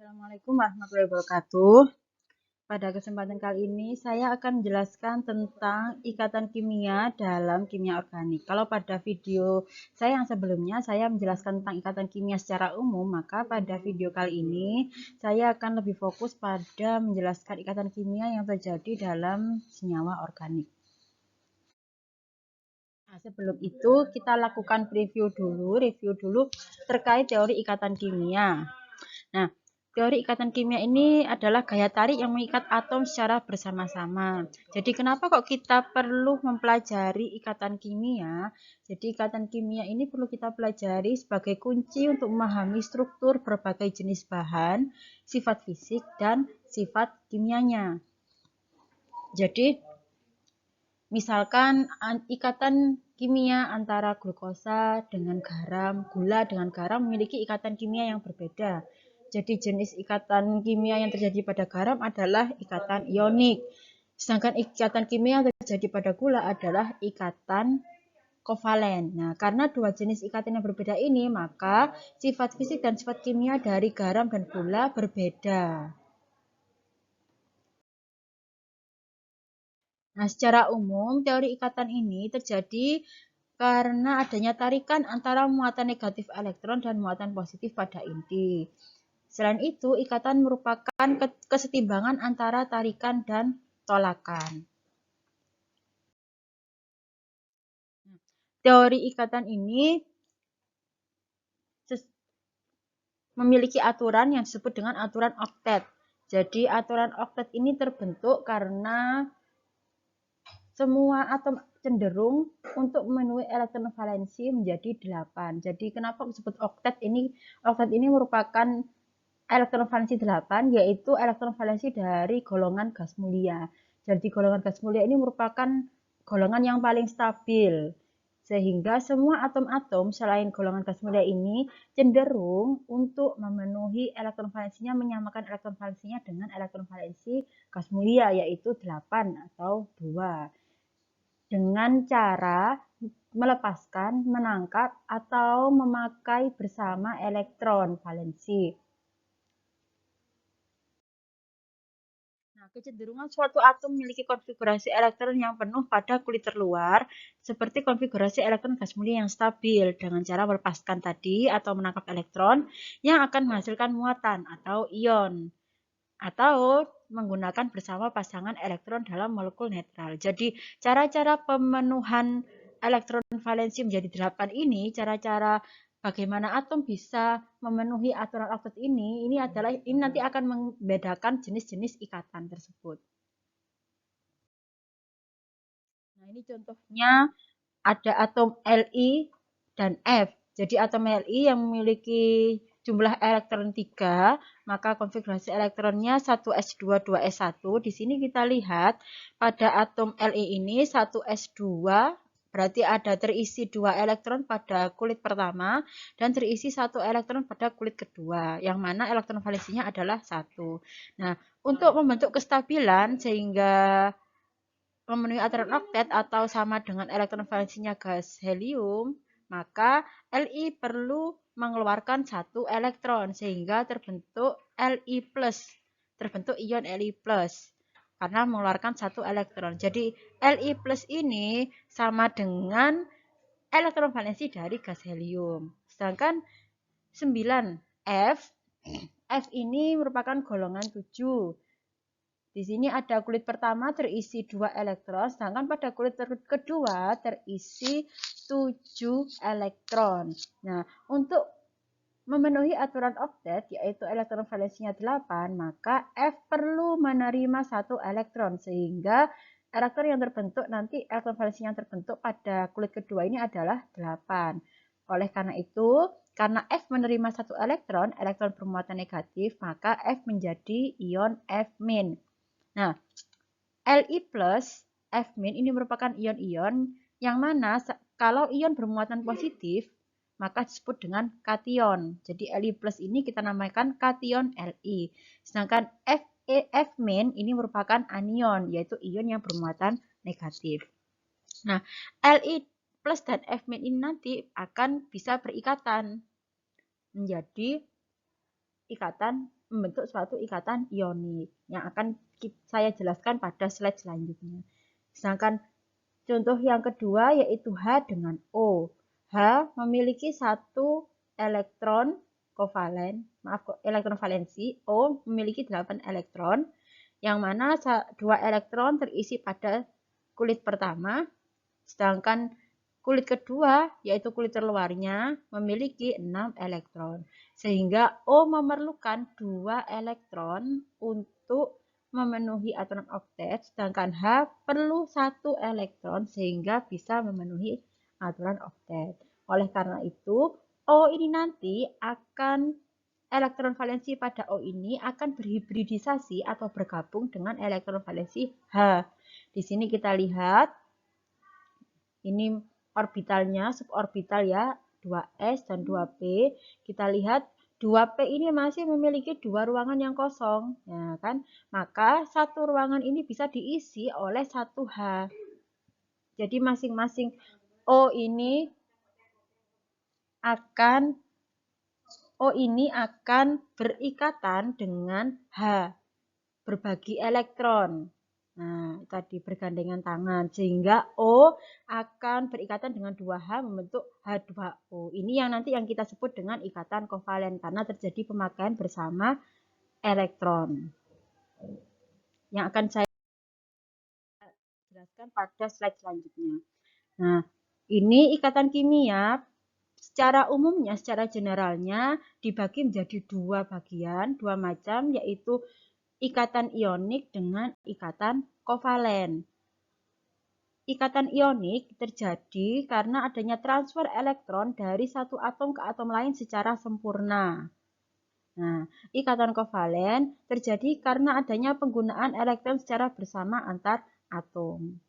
Assalamualaikum warahmatullahi wabarakatuh. Pada kesempatan kali ini saya akan menjelaskan tentang ikatan kimia dalam kimia organik. Kalau pada video saya yang sebelumnya saya menjelaskan tentang ikatan kimia secara umum, maka pada video kali ini saya akan lebih fokus pada menjelaskan ikatan kimia yang terjadi dalam senyawa organik. Nah, sebelum itu kita lakukan review dulu terkait teori ikatan kimia. Nah, teori ikatan kimia ini adalah gaya tarik yang mengikat atom secara bersama-sama. Jadi kenapa kok kita perlu mempelajari ikatan kimia? Jadi ikatan kimia ini perlu kita pelajari sebagai kunci untuk memahami struktur berbagai jenis bahan, sifat fisik, dan sifat kimianya. Jadi misalkan ikatan kimia antara glukosa dengan garam, gula dengan garam memiliki ikatan kimia yang berbeda. Jadi jenis ikatan kimia yang terjadi pada garam adalah ikatan ionik. Sedangkan ikatan kimia yang terjadi pada gula adalah ikatan kovalen. Nah, karena dua jenis ikatan yang berbeda ini, maka sifat fisik dan sifat kimia dari garam dan gula berbeda. Nah, secara umum, teori ikatan ini terjadi karena adanya tarikan antara muatan negatif elektron dan muatan positif pada inti. Selain itu, ikatan merupakan kesetimbangan antara tarikan dan tolakan. Teori ikatan ini memiliki aturan yang disebut dengan aturan oktet. Jadi, aturan oktet ini terbentuk karena semua atom cenderung untuk memenuhi elektron valensi menjadi 8. Jadi kenapa disebut oktet ini? Oktet ini merupakan elektron valensi 8, yaitu elektron valensi dari golongan gas mulia. Jadi golongan gas mulia ini merupakan golongan yang paling stabil. Sehingga semua atom-atom selain golongan gas mulia ini cenderung untuk memenuhi elektron valensinya, menyamakan elektron valensinya dengan elektron valensi gas mulia, yaitu 8 atau 2. Dengan cara melepaskan, menangkap, atau memakai bersama elektron valensi. Nah, kecenderungan suatu atom memiliki konfigurasi elektron yang penuh pada kulit terluar, seperti konfigurasi elektron gas mulia yang stabil, dengan cara melepaskan tadi atau menangkap elektron yang akan menghasilkan muatan atau ion, atau menggunakan bersama pasangan elektron dalam molekul netral. Jadi, cara-cara pemenuhan elektron valensi menjadi 8 ini, cara-cara bagaimana atom bisa memenuhi aturan oktet ini nanti akan membedakan jenis-jenis ikatan tersebut. Nah, ini contohnya ada atom Li dan F. Jadi atom Li yang memiliki jumlah elektron 3, maka konfigurasi elektronnya 1s2, 2s1. Di sini kita lihat pada atom Li ini 1s2 berarti ada terisi 2 elektron pada kulit pertama dan terisi 1 elektron pada kulit kedua, yang mana elektron valensinya adalah 1. Nah, untuk membentuk kestabilan sehingga memenuhi aturan oktet atau sama dengan elektron valensinya gas helium, maka Li perlu mengeluarkan 1 elektron sehingga terbentuk Li+, terbentuk ion Li+, karena mengeluarkan 1 elektron. Jadi Li+ ini sama dengan elektron valensi dari gas helium. Sedangkan 9F, F ini merupakan golongan 7. Di sini ada kulit pertama terisi 2 elektron, sedangkan pada kulit kedua terisi 7 elektron. Nah, untuk memenuhi aturan oktet, yaitu elektron valensinya 8, maka F perlu menerima 1 elektron, sehingga elektron yang terbentuk nanti, elektron valensinya yang terbentuk pada kulit kedua ini adalah 8. Oleh karena itu, karena F menerima 1 elektron, elektron bermuatan negatif, maka F menjadi ion F-. Nah, Li plus F- ini merupakan ion-ion yang mana kalau ion bermuatan positif, maka disebut dengan kation. Jadi Li plus ini kita namakan kation Li. Sedangkan F- ini merupakan anion, yaitu ion yang bermuatan negatif. Nah, Li plus dan F- ini nanti akan bisa berikatan menjadi ikatan membentuk suatu ikatan ionik yang akan saya jelaskan pada slide selanjutnya. Sedangkan contoh yang kedua yaitu H dengan O. H memiliki satu elektron kovalen, elektron valensi. O memiliki 8 elektron, yang mana 2 elektron terisi pada kulit pertama, sedangkan kulit kedua, yaitu kulit terluarnya, memiliki 6 elektron. Sehingga O memerlukan 2 elektron untuk memenuhi aturan oktet, sedangkan H perlu 1 elektron sehingga bisa memenuhi aturan oktet. Oleh karena itu, O ini nanti akan elektron valensi pada O ini akan berhibridisasi atau bergabung dengan elektron valensi H. Di sini kita lihat ini orbitalnya, suborbital ya, 2s dan 2p. Kita lihat 2p ini masih memiliki 2 ruangan yang kosong, ya kan? Maka satu ruangan ini bisa diisi oleh 1H. Jadi masing-masing O ini akan berikatan dengan H, berbagi elektron. Nah, tadi bergandengan tangan sehingga O akan berikatan dengan 2H membentuk H2O. Ini yang nanti yang kita sebut dengan ikatan kovalen karena terjadi pemakaian bersama elektron. Yang akan saya jelaskan pada slide selanjutnya. Nah, ini ikatan kimia secara umumnya, secara generalnya dibagi menjadi 2 bagian, 2 macam, yaitu ikatan ionik dengan ikatan kovalen. Ikatan ionik terjadi karena adanya transfer elektron dari satu atom ke atom lain secara sempurna. Nah, ikatan kovalen terjadi karena adanya penggunaan elektron secara bersama antar atom.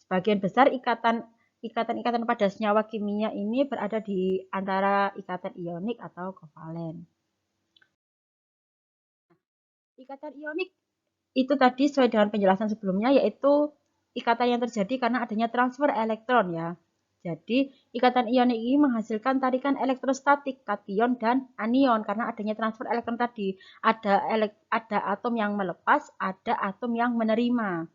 Sebagian besar ikatan pada senyawa kimia ini berada di antara ikatan ionik atau kovalen. Ikatan ionik itu tadi sesuai dengan penjelasan sebelumnya, yaitu ikatan yang terjadi karena adanya transfer elektron ya. Jadi ikatan ionik ini menghasilkan tarikan elektrostatik kation dan anion karena adanya transfer elektron tadi. Ada atom yang melepas, ada atom yang menerima.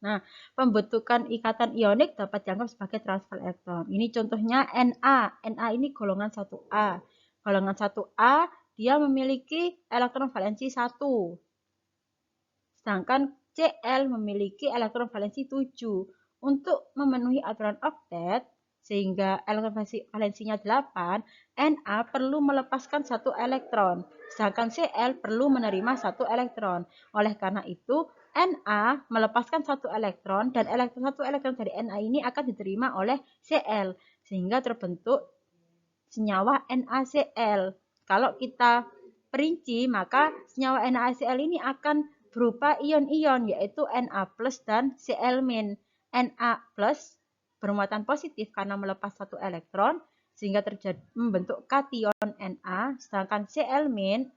Nah, pembentukan ikatan ionik dapat dianggap sebagai transfer elektron. Ini contohnya Na. Na ini golongan 1A. Golongan 1A dia memiliki elektron valensi 1. Sedangkan Cl memiliki elektron valensi 7. Untuk memenuhi aturan oktet, sehingga elektron valensinya 8, Na perlu melepaskan 1 elektron. Sedangkan Cl perlu menerima 1 elektron. Oleh karena itu, Na melepaskan 1 elektron dan 1 elektron dari Na ini akan diterima oleh Cl. Sehingga terbentuk senyawa NaCl. Kalau kita perinci, maka senyawa NaCl ini akan berupa ion-ion, yaitu Na plus dan Cl min. Na plus bermuatan positif karena melepas 1 elektron, sehingga membentuk kation Na, sedangkan Cl min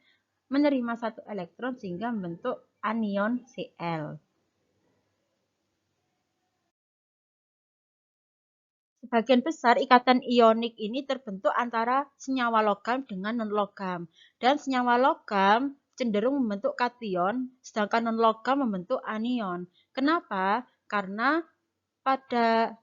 menerima 1 elektron sehingga membentuk anion Cl. Sebagian besar ikatan ionik ini terbentuk antara senyawa logam dengan non-logam. Dan senyawa logam cenderung membentuk kation, sedangkan non-logam membentuk anion. Kenapa? Karena pada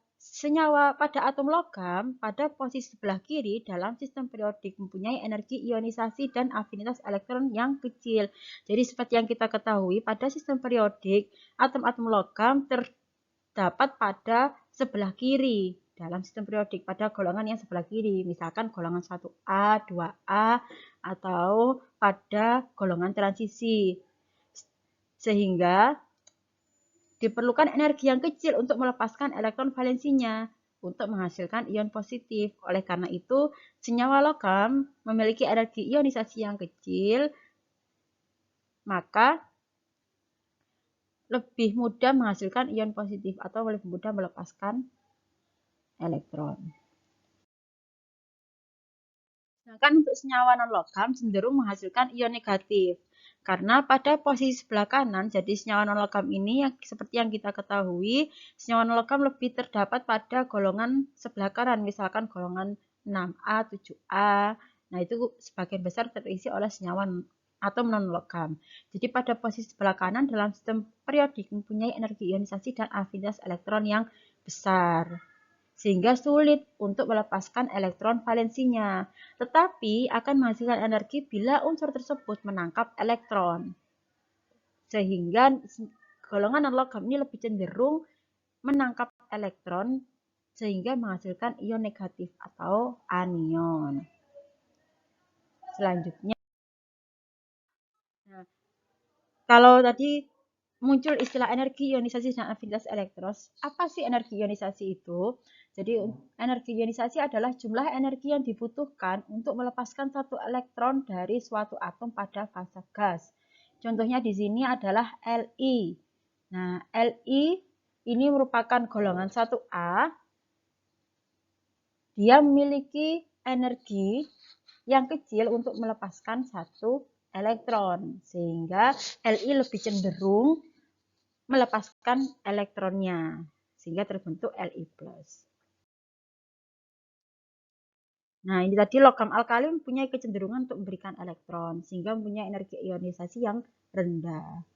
atom logam, pada posisi sebelah kiri dalam sistem periodik mempunyai energi ionisasi dan afinitas elektron yang kecil. Jadi seperti yang kita ketahui, pada sistem periodik, atom-atom logam terdapat pada sebelah kiri dalam sistem periodik pada golongan yang sebelah kiri, misalkan golongan 1A, 2A, atau pada golongan transisi. Sehingga diperlukan energi yang kecil untuk melepaskan elektron valensinya untuk menghasilkan ion positif. Oleh karena itu, senyawa logam memiliki energi ionisasi yang kecil, maka lebih mudah menghasilkan ion positif atau lebih mudah melepaskan elektron. Sedangkan untuk senyawa non-logam cenderung menghasilkan ion negatif. Karena pada posisi sebelah kanan, jadi senyawa non-logam ini seperti yang kita ketahui, senyawa non-logam lebih terdapat pada golongan sebelah kanan, misalkan golongan 6A, 7A. Nah, itu sebagian besar terisi oleh senyawa atom non-logam. Jadi pada posisi sebelah kanan dalam sistem periodik mempunyai energi ionisasi dan afinitas elektron yang besar, sehingga sulit untuk melepaskan elektron valensinya, tetapi akan menghasilkan energi bila unsur tersebut menangkap elektron. Sehingga golongan non-logam ini lebih cenderung menangkap elektron sehingga menghasilkan ion negatif atau anion. Selanjutnya, nah, kalau tadi muncul istilah energi ionisasi dan afinitas elektron, apa sih energi ionisasi itu? Jadi energi ionisasi adalah jumlah energi yang dibutuhkan untuk melepaskan satu elektron dari suatu atom pada fase gas. Contohnya di sini adalah Li. Nah, Li ini merupakan golongan 1A. Dia memiliki energi yang kecil untuk melepaskan satu elektron, sehingga Li lebih cenderung melepaskan elektronnya, sehingga terbentuk Li+. Nah, ini tadi logam alkali mempunyai kecenderungan untuk memberikan elektron, sehingga mempunyai energi ionisasi yang rendah.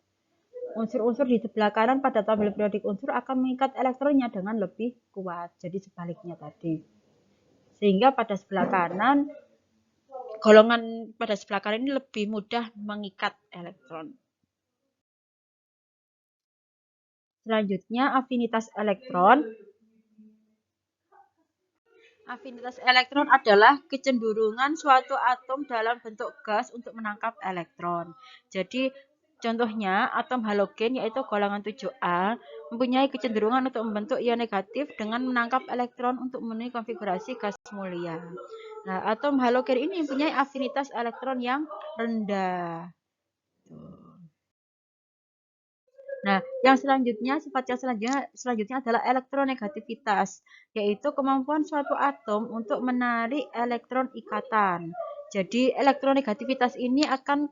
Unsur-unsur di sebelah kanan pada tabel periodik unsur akan mengikat elektronnya dengan lebih kuat, jadi sebaliknya tadi. Sehingga pada sebelah kanan, golongan pada sebelah kanan ini lebih mudah mengikat elektron. Selanjutnya, afinitas elektron. Afinitas elektron adalah kecenderungan suatu atom dalam bentuk gas untuk menangkap elektron. Jadi, contohnya atom halogen yaitu golongan 7A mempunyai kecenderungan untuk membentuk ion negatif dengan menangkap elektron untuk memenuhi konfigurasi gas mulia. Nah, atom halogen ini mempunyai afinitas elektron yang rendah. Nah, yang selanjutnya, sifat yang selanjutnya adalah elektronegativitas, yaitu kemampuan suatu atom untuk menarik elektron ikatan. Jadi, elektronegativitas ini akan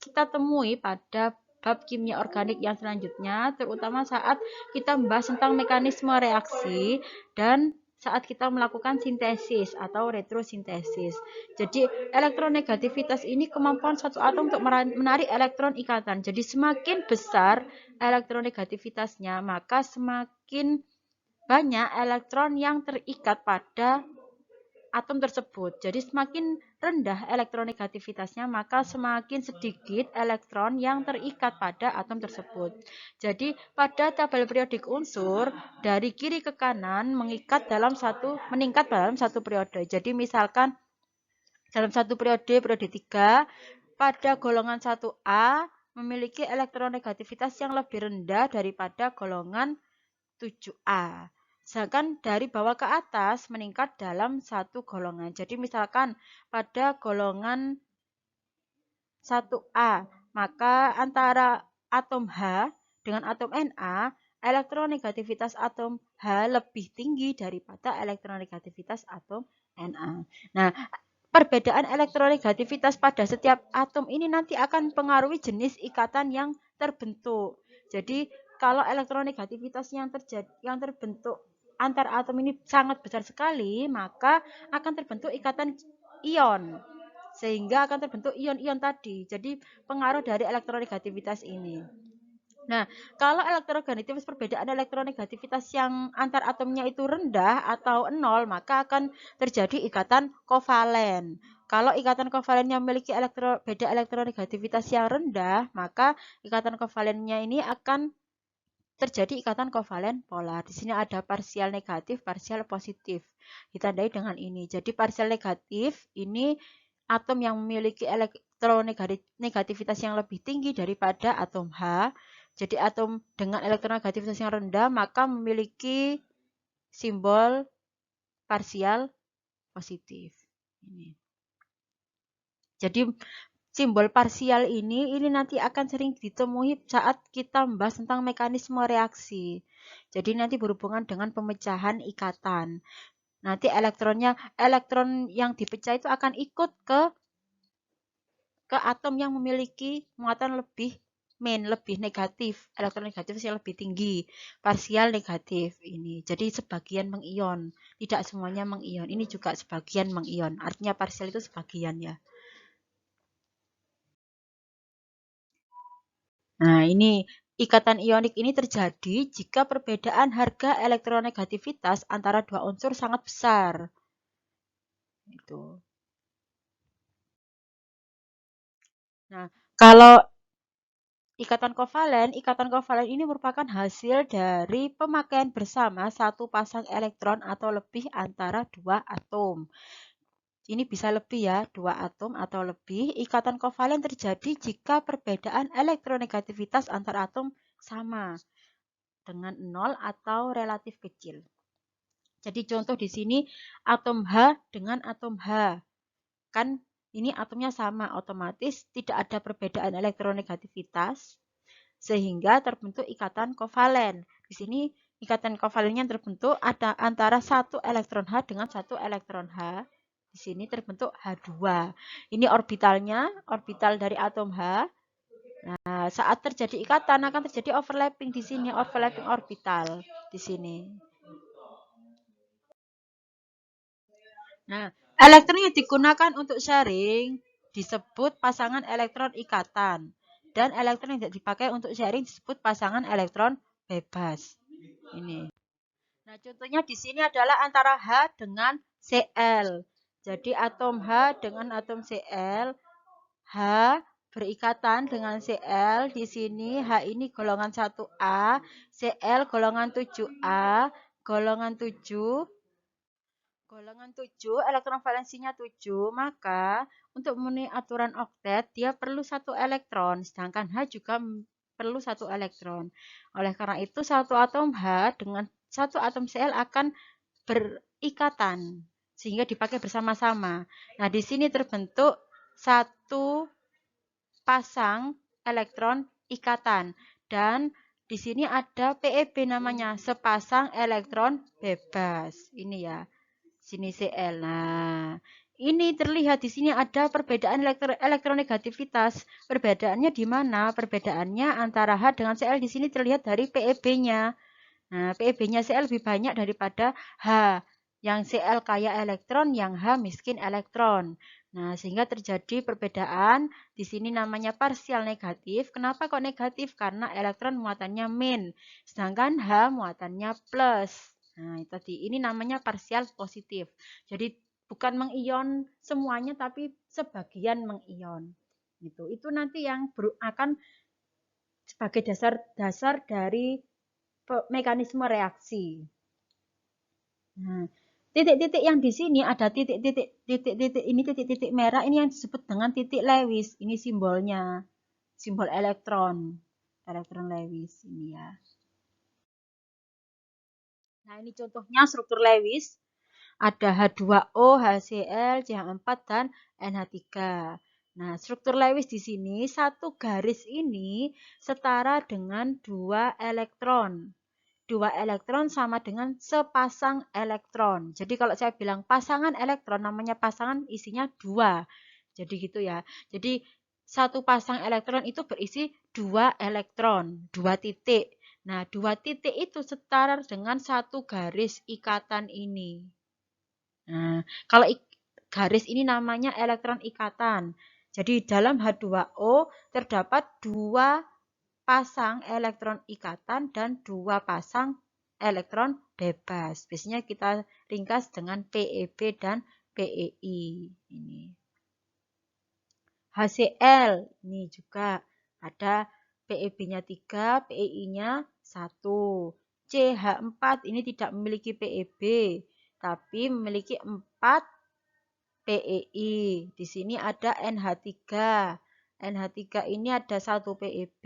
kita temui pada bab kimia organik yang selanjutnya, terutama saat kita membahas tentang mekanisme reaksi dan saat kita melakukan sintesis atau retrosintesis. Jadi elektronegativitas ini kemampuan suatu atom untuk menarik elektron ikatan. Jadi semakin besar elektronegativitasnya, maka semakin banyak elektron yang terikat pada atom tersebut. Jadi semakin rendah elektronegativitasnya, maka semakin sedikit elektron yang terikat pada atom tersebut. Jadi pada tabel periodik unsur, dari kiri ke kanan meningkat dalam satu periode. Jadi misalkan dalam satu periode 3, pada golongan 1A memiliki elektronegativitas yang lebih rendah daripada golongan 7A. Sedangkan dari bawah ke atas meningkat dalam satu golongan. Jadi misalkan pada golongan 1A, maka antara atom H dengan atom Na, elektronegativitas atom H lebih tinggi daripada elektronegativitas atom Na. Nah, perbedaan elektronegativitas pada setiap atom ini nanti akan mempengaruhi jenis ikatan yang terbentuk. Jadi kalau elektronegativitas yang terbentuk antar atom ini sangat besar sekali, maka akan terbentuk ikatan ion, sehingga akan terbentuk ion-ion tadi. Jadi pengaruh dari elektronegativitas ini. Nah, kalau elektronegativitas, perbedaan elektronegativitas yang antar atomnya itu rendah atau 0, maka akan terjadi ikatan kovalen. Kalau ikatan kovalennya memiliki beda elektronegativitas yang rendah, maka ikatan kovalennya ini akan terjadi ikatan kovalen polar. Di sini ada parsial negatif, parsial positif. Ditandai dengan ini. Jadi parsial negatif ini atom yang memiliki elektronegativitas yang lebih tinggi daripada atom H. Jadi atom dengan elektronegativitas yang rendah maka memiliki simbol parsial positif. Ini. Jadi simbol parsial ini nanti akan sering ditemui saat kita membahas tentang mekanisme reaksi. Jadi nanti berhubungan dengan pemecahan ikatan. Nanti elektron yang dipecah itu akan ikut ke atom yang memiliki muatan lebih min, lebih negatif, elektron negatifnya lebih tinggi, parsial negatif ini. Jadi sebagian mengion, tidak semuanya mengion. Ini juga sebagian mengion. Artinya parsial itu sebagian ya. Nah, ini ikatan ionik ini terjadi jika perbedaan harga elektronegativitas antara dua unsur sangat besar. Itu. Nah, kalau ikatan kovalen ini merupakan hasil dari pemakaian bersama satu pasang elektron atau lebih antara dua atom. Ini bisa lebih ya, dua atom atau lebih. Ikatan kovalen terjadi jika perbedaan elektronegativitas antar atom sama dengan 0 atau relatif kecil. Jadi contoh di sini atom H dengan atom H. Kan ini atomnya sama, otomatis tidak ada perbedaan elektronegativitas sehingga terbentuk ikatan kovalen. Di sini ikatan kovalennya terbentuk ada antara satu elektron H dengan satu elektron H. Di sini terbentuk H2. Ini orbitalnya, orbital dari atom H. Nah, saat terjadi ikatan akan terjadi overlapping di sini, overlapping orbital di sini. Nah, elektron yang digunakan untuk sharing disebut pasangan elektron ikatan. Dan elektron yang tidak dipakai untuk sharing disebut pasangan elektron bebas. Ini. Nah, contohnya di sini adalah antara H dengan Cl. Jadi atom H dengan atom Cl, H berikatan dengan Cl. Di sini H ini golongan 1A, Cl golongan 7A, golongan 7. Golongan 7, elektron valensinya 7, maka untuk memenuhi aturan oktet, dia perlu satu elektron, sedangkan H juga perlu satu elektron. Oleh karena itu, satu atom H dengan satu atom Cl akan berikatan, sehingga dipakai bersama-sama. Nah, di sini terbentuk satu pasang elektron ikatan, dan di sini ada PEB namanya, sepasang elektron bebas. Ini ya. Sini Cl. Nah, ini terlihat di sini ada perbedaan elektronegativitas. Perbedaannya di mana? Perbedaannya antara H dengan Cl di sini terlihat dari PEB-nya. Nah, PEB-nya Cl lebih banyak daripada H. Yang Cl kaya elektron, yang H miskin elektron. Nah, sehingga terjadi perbedaan. Di sini namanya parsial negatif. Kenapa kok negatif? Karena elektron muatannya min. Sedangkan H muatannya plus. Nah, tadi ini namanya parsial positif. Jadi bukan mengion semuanya tapi sebagian mengion. Gitu. Itu nanti yang akan sebagai dasar dari mekanisme reaksi. Nah, titik-titik yang di sini ada titik-titik ini titik-titik merah ini yang disebut dengan titik Lewis. Ini simbolnya. Simbol elektron. Elektron Lewis ini ya. Nah, ini contohnya struktur Lewis. Ada H2O, HCl, CH4, dan NH3. Nah, struktur Lewis di sini, satu garis ini setara dengan 2 elektron. 2 elektron sama dengan sepasang elektron. Jadi kalau saya bilang pasangan elektron, namanya pasangan isinya 2. Jadi gitu ya. Jadi satu pasang elektron itu berisi 2 elektron, 2 titik. Nah, 2 titik itu setara dengan satu garis ikatan ini. Nah, kalau garis ini namanya elektron ikatan. Jadi dalam H2O terdapat 2 pasang elektron ikatan dan 2 pasang elektron bebas. Biasanya kita ringkas dengan PEB dan PEI. Ini. HCl, ini juga ada PEB-nya 3, PEI-nya 1. CH4 ini tidak memiliki PEB, tapi memiliki 4 PEI. Di sini ada NH3. NH3 ini ada 1 PEB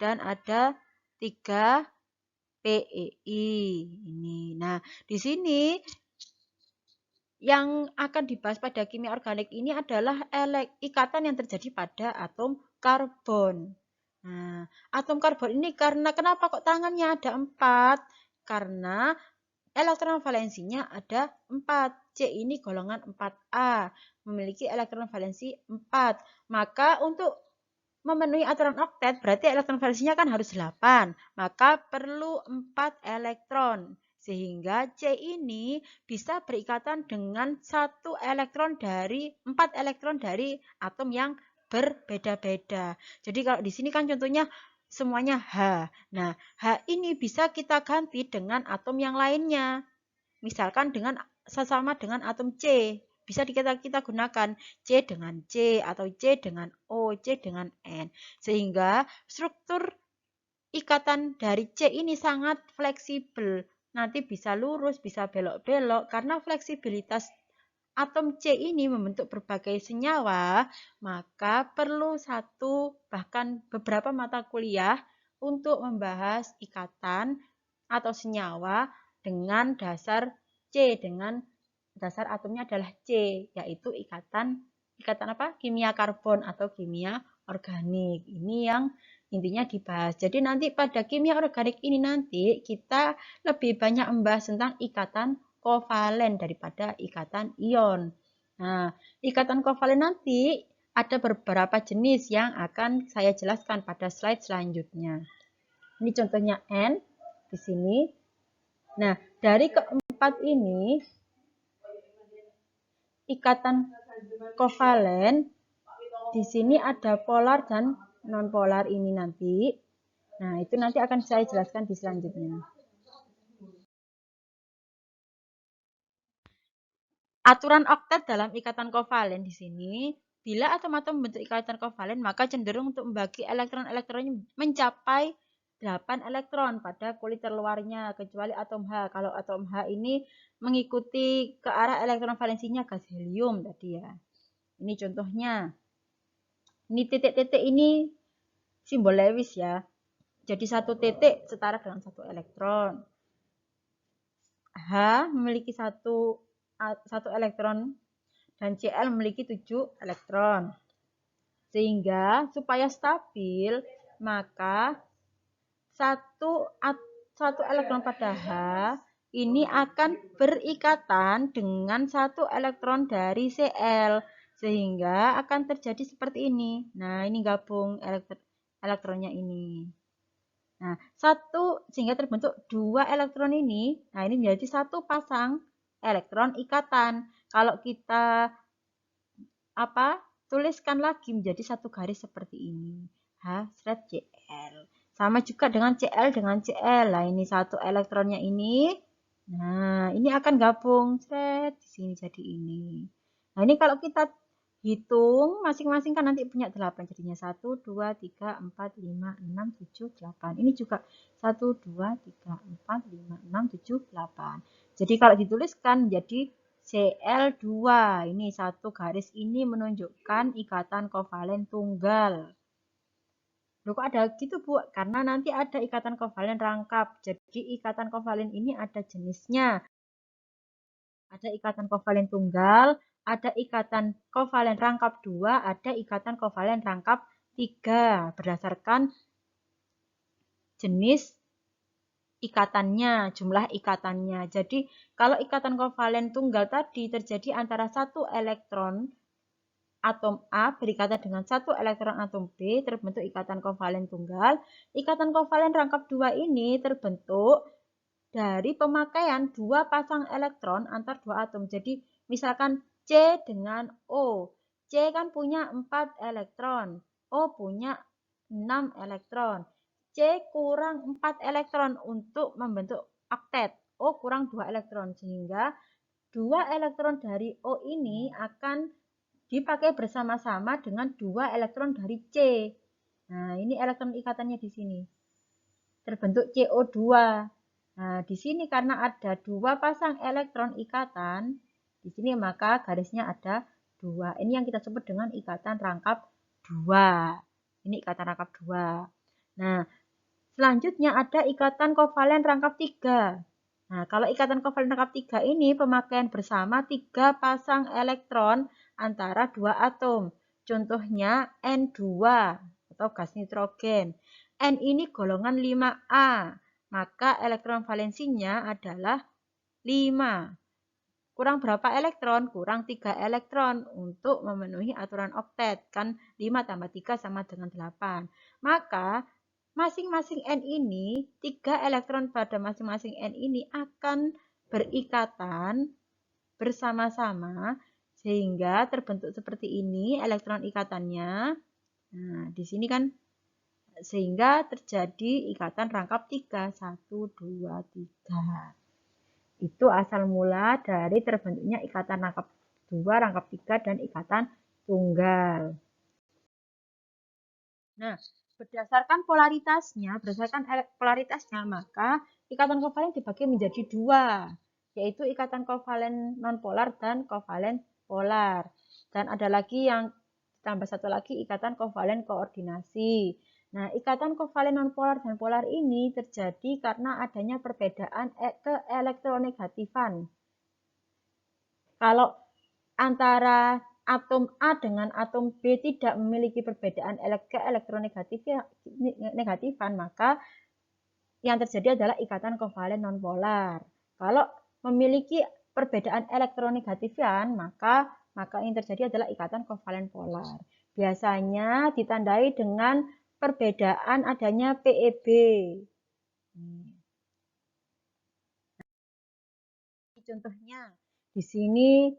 dan ada 3 PEI. Ini. Nah, di sini yang akan dibahas pada kimia organik ini adalah ikatan yang terjadi pada atom karbon. Nah, atom karbon ini kenapa kok tangannya ada 4? Karena elektron valensinya ada 4. C ini golongan 4A, memiliki elektron valensi 4. Maka untuk memenuhi aturan oktet berarti elektron valensinya kan harus 8. Maka perlu 4 elektron. Sehingga C ini bisa berikatan dengan 4 elektron dari atom yang berbeda-beda. Jadi kalau di sini kan contohnya semuanya H. Nah, H ini bisa kita ganti dengan atom yang lainnya. Misalkan dengan sesama dengan atom C. Bisa kita gunakan C dengan C atau C dengan O, C dengan N. Sehingga struktur ikatan dari C ini sangat fleksibel. Nanti bisa lurus, bisa belok-belok. Karena fleksibilitas atom C ini membentuk berbagai senyawa, maka perlu satu bahkan beberapa mata kuliah untuk membahas ikatan atau senyawa dengan dasar C, dengan dasar atomnya adalah C, yaitu ikatan apa? Kimia karbon atau kimia organik. Ini yang intinya dibahas. Jadi nanti pada kimia organik ini nanti kita lebih banyak membahas tentang ikatan kovalen daripada ikatan ion. Nah, ikatan kovalen nanti ada beberapa jenis yang akan saya jelaskan pada slide selanjutnya. Ini contohnya N di sini. Nah, dari keempat ini ikatan kovalen di sini ada polar dan nonpolar ini nanti. Nah, itu nanti akan saya jelaskan di selanjutnya. Aturan oktet dalam ikatan kovalen di sini, bila atom-atom membentuk ikatan kovalen, maka cenderung untuk membagi elektron-elektronnya mencapai 8 elektron pada kulit terluarnya, kecuali atom H. Kalau atom H ini mengikuti ke arah elektron valensinya gas helium tadi ya. Ini contohnya. Ini titik-titik ini simbol Lewis ya. Jadi satu titik setara dengan 1 elektron. H memiliki satu elektron dan Cl memiliki 7 elektron. Sehingga supaya stabil, maka satu elektron pada H ini akan berikatan dengan 1 elektron dari Cl. Sehingga akan terjadi seperti ini. Nah, ini gabung elektronnya ini. Nah, sehingga terbentuk 2 elektron ini. Nah, ini menjadi satu pasang elektron ikatan. Kalau kita tuliskan lagi menjadi satu garis seperti ini. H/Cl. Sama juga dengan Cl dengan Cl. Nah, ini satu elektronnya ini. Nah, ini akan gabung di sini jadi ini. Nah, ini kalau kita hitung masing-masing kan nanti punya 8. Jadinya 1, 2, 3, 4, 5, 6, 7, 8. Ini juga 1, 2, 3, 4, 5, 6, 7, 8. Jadi kalau dituliskan jadi Cl2. Ini satu garis ini menunjukkan ikatan kovalen tunggal. Loh, kok ada gitu, Bu? Karena nanti ada ikatan kovalen rangkap. Jadi ikatan kovalen ini ada jenisnya. Ada ikatan kovalen tunggal, ada ikatan kovalen rangkap 2, ada ikatan kovalen rangkap 3. Berdasarkan jenis ikatannya, jumlah ikatannya. Jadi, kalau ikatan kovalen tunggal tadi terjadi antara satu elektron atom A berikatan dengan satu elektron atom B, terbentuk ikatan kovalen tunggal. Ikatan kovalen rangkap 2 ini terbentuk dari pemakaian 2 pasang elektron antar 2 atom. Jadi, misalkan C dengan O. C kan punya 4 elektron, O punya 6 elektron. C kurang 4 elektron untuk membentuk oktet. O kurang 2 elektron, sehingga 2 elektron dari O ini akan dipakai bersama-sama dengan 2 elektron dari C. Nah, ini elektron ikatannya di sini. Terbentuk CO2. Nah, di sini karena ada 2 pasang elektron ikatan, di sini maka garisnya ada 2. Ini yang kita sebut dengan ikatan rangkap 2. Ini ikatan rangkap 2. Nah, selanjutnya ada ikatan kovalen rangkap 3. Nah, kalau ikatan kovalen rangkap 3 ini pemakaian bersama 3 pasang elektron antara 2 atom. Contohnya N2 atau gas nitrogen. N ini golongan 5A, maka elektron valensinya adalah 5. kurang berapa elektron? Kurang 3 elektron untuk memenuhi aturan oktet. Kan 5 tambah 3 sama dengan 8. Maka masing-masing N ini, 3 elektron pada masing-masing N ini akan berikatan bersama-sama sehingga terbentuk seperti ini elektron ikatannya. Nah, di sini kan sehingga terjadi ikatan rangkap 3. 1, 2, 3. Itu asal mula dari terbentuknya ikatan rangkap 2, rangkap 3, dan ikatan tunggal. Nah, berdasarkan polaritasnya, maka ikatan kovalen dibagi menjadi 2, yaitu ikatan kovalen nonpolar dan kovalen polar. Dan ada lagi yang tambah satu lagi ikatan kovalen koordinasi. Nah, ikatan kovalen nonpolar dan polar ini terjadi karena adanya perbedaan keelektronegatifan. Kalau antara atom A dengan atom B tidak memiliki perbedaan keelektronegatifan, maka yang terjadi adalah ikatan kovalen nonpolar. Kalau memiliki perbedaan elektronegatifan, maka yang terjadi adalah ikatan kovalen polar. Biasanya ditandai dengan perbedaan adanya PeB. Contohnya, di sini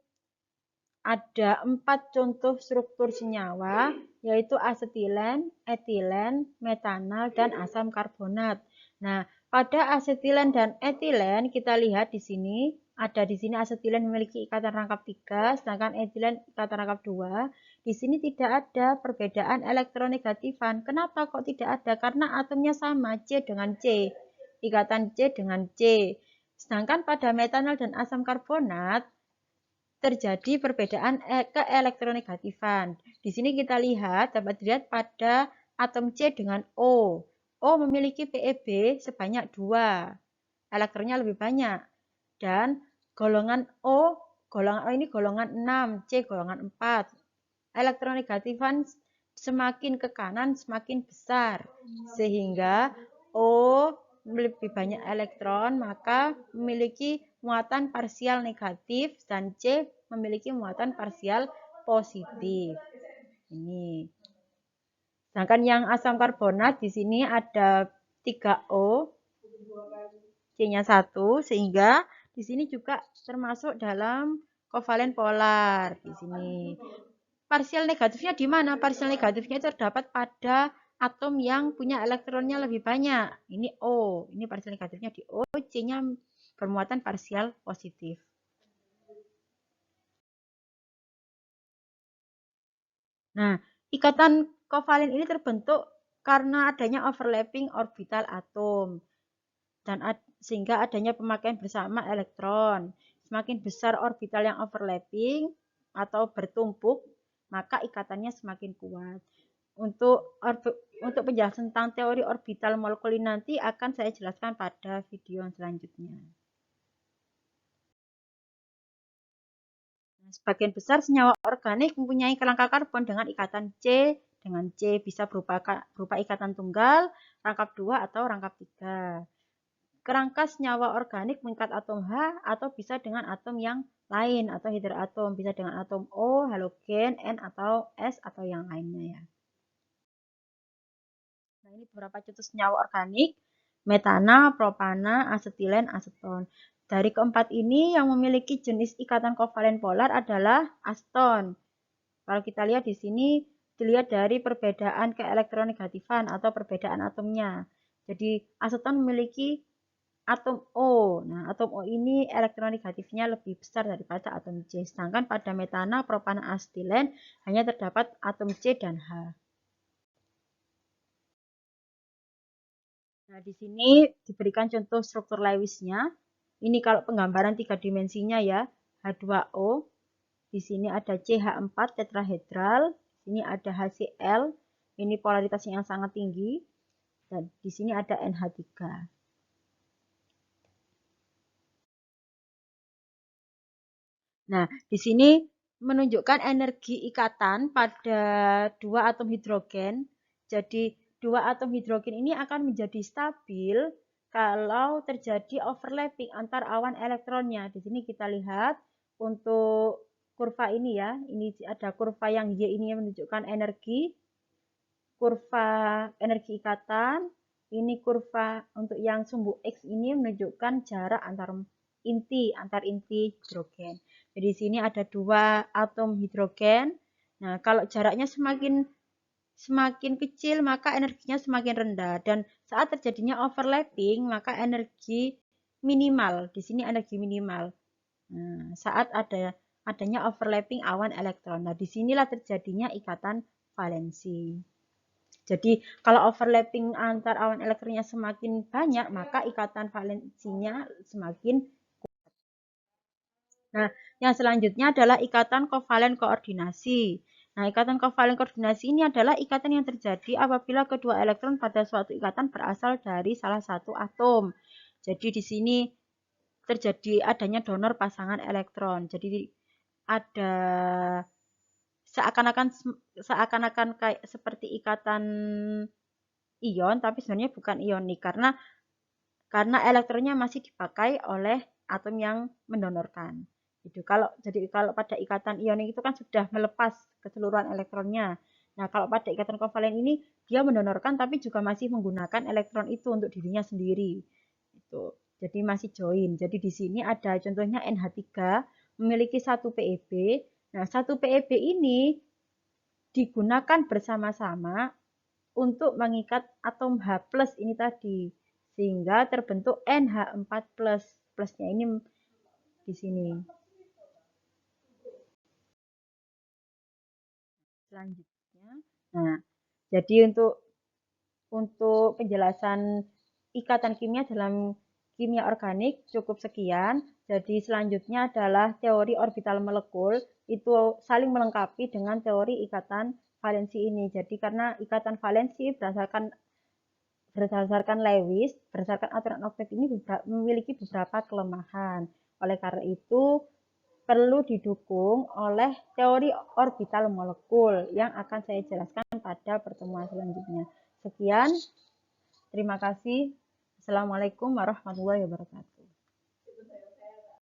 ada 4 contoh struktur senyawa, yaitu asetilen, etilen, metanal, dan asam karbonat. Nah, pada asetilen dan etilen kita lihat di sini, ada di sini asetilen memiliki ikatan rangkap 3, sedangkan etilen ikatan rangkap 2. Di sini tidak ada perbedaan elektronegatifan. Kenapa kok tidak ada? Karena atomnya sama, C dengan C. Ikatan C dengan C. Sedangkan pada metanal dan asam karbonat terjadi perbedaan keelektronegatifan. Di sini kita lihat, dapat dilihat pada atom C dengan O. O memiliki PeB sebanyak 2. Elektronnya lebih banyak. Dan golongan O ini golongan 6, C golongan 4. Elektronegatifan semakin ke kanan semakin besar. Sehingga O lebih banyak elektron, maka memiliki muatan parsial negatif, dan C memiliki muatan parsial positif. Ini. Sedangkan yang asam karbonat di sini ada 3O, C-nya 1, sehingga di sini juga termasuk dalam kovalen polar di sini. Parsial negatifnya di mana? Parsial negatifnya itu terdapat pada atom yang punya elektronnya lebih banyak. Ini O, ini parsial negatifnya di O, C-nya bermuatan parsial positif. Nah, ikatan kovalen ini terbentuk karena adanya overlapping orbital atom dan sehingga adanya pemakaian bersama elektron. Semakin besar orbital yang overlapping atau bertumpuk, maka ikatannya semakin kuat. Untuk penjelasan tentang teori orbital molekul nanti akan saya jelaskan pada video selanjutnya. Sebagian besar senyawa organik mempunyai kerangka karbon dengan ikatan C dengan C, bisa berupa ikatan tunggal, rangkap 2, atau rangkap 3. Kerangka senyawa organik mengikat atom H atau bisa dengan atom yang lain atau hidroatom, bisa dengan atom O, halogen, N, atau S, atau yang lainnya ya. Nah, ini beberapa contoh senyawa organik: metana, propana, asetilen, aseton. Dari keempat ini yang memiliki jenis ikatan kovalen polar adalah aseton. Kalau kita lihat di sini, dilihat dari perbedaan keelektronegatifan atau perbedaan atomnya. Jadi aseton memiliki atom O. Nah, atom O ini elektronegatifnya lebih besar daripada atom C. Sedangkan pada metana, propana, asetilen hanya terdapat atom C dan H. Nah, di sini diberikan contoh struktur Lewisnya. Ini kalau penggambaran 3 dimensinya ya, H2O. Di sini ada CH4 tetrahedral, di sini ada HCl, ini polaritasnya yang sangat tinggi, dan di sini ada NH3. Nah, di sini menunjukkan energi ikatan pada 2 atom hidrogen. Jadi 2 atom hidrogen ini akan menjadi stabil kalau terjadi overlapping antar awan elektronnya. Di sini kita lihat untuk kurva ini ya, ini ada kurva yang Y ini yang menunjukkan energi, kurva energi ikatan, ini kurva untuk yang sumbu X ini menunjukkan jarak antar inti hidrogen. Jadi di sini ada 2 atom hidrogen. Nah, kalau jaraknya semakin kecil maka energinya semakin rendah, dan saat terjadinya overlapping maka energi minimal. Di sini energi minimal. Nah, saat adanya overlapping awan elektron. Nah, disinilah terjadinya ikatan valensi. Jadi kalau overlapping antar awan elektronnya semakin banyak, maka ikatan valensinya semakin kuat. Nah, yang selanjutnya adalah ikatan kovalen koordinasi. Nah, ikatan kovalen koordinasi ini adalah ikatan yang terjadi apabila kedua elektron pada suatu ikatan berasal dari salah satu atom. Jadi di sini terjadi adanya donor pasangan elektron. Jadi ada seakan-akan kayak seperti ikatan ion, tapi sebenarnya bukan ionik karena elektronnya masih dipakai oleh atom yang mendonorkan. Gitu. Kalau pada ikatan ionik itu kan sudah melepas keseluruhan elektronnya. Nah, kalau pada ikatan kovalen ini dia mendonorkan tapi juga masih menggunakan elektron itu untuk dirinya sendiri. Itu. Jadi masih join. Jadi di sini ada contohnya NH3 memiliki 1 PeB. Nah, 1 PeB ini digunakan bersama-sama untuk mengikat atom H+ ini tadi, sehingga terbentuk NH4+. Plusnya ini di sini. Selanjutnya, nah, jadi untuk penjelasan ikatan kimia dalam kimia organik cukup sekian. Jadi selanjutnya adalah teori orbital molekul, itu saling melengkapi dengan teori ikatan valensi ini. Jadi karena ikatan valensi berdasarkan Lewis, berdasarkan aturan Octet ini memiliki beberapa kelemahan. Oleh karena itu, perlu didukung oleh teori orbital molekul yang akan saya jelaskan pada pertemuan selanjutnya. Sekian, terima kasih. Assalamualaikum warahmatullahi wabarakatuh.